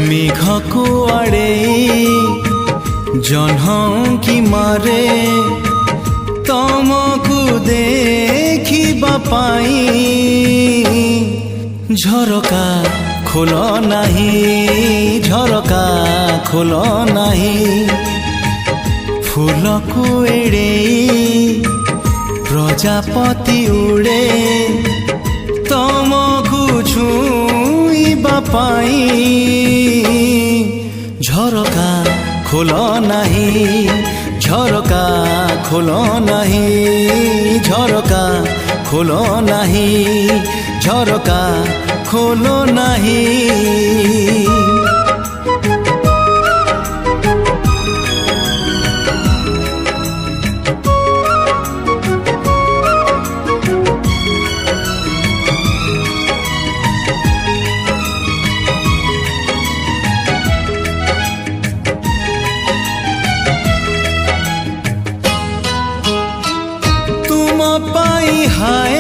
मेघ कुआड़े जह्न की मारे तमकु देखिबा पाई झरका खोल नाही झरका खोल नाही फूल को एड़े प्रजापति उड़े तमकु छुईबा पाई झरका खोल नाही झरका खोल नाही झरका खोल नाही झरका खोल नाही। पाई हाय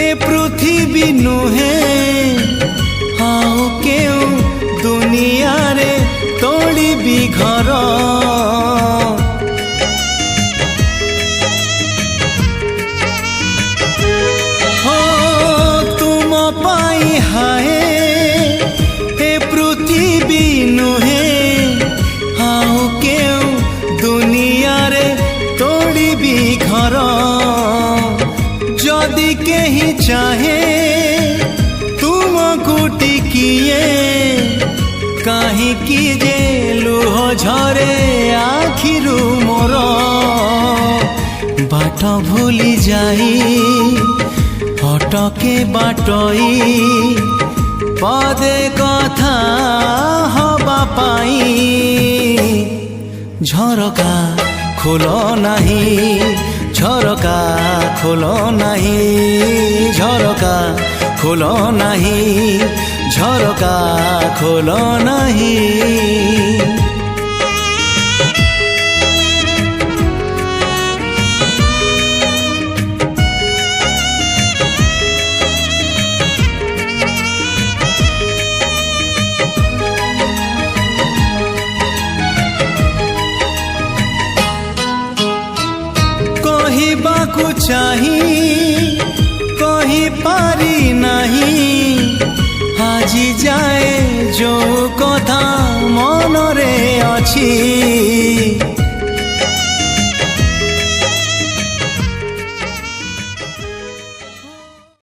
ए पृथ्वी नुहे आउ केउ दुनिया रे तोड़ी भी घर हो तुम पाई हाय ए पृथ्वी नुहे आउ केउ दुनिया रे तोड़ी भी घर जदि कहीं चाहे तुमको टिकिए कहीं की जे लुह झरे आखिरु मोर बाट भूली जाई अटके बाटई पदे कथा हवा पाई झरका खोल नाही झरका खोल नाही झरका खोल नाही झरका खोल नाही। कहबाकू चाही कही पारी नहीं आज जाए जो कथा मन रे अछि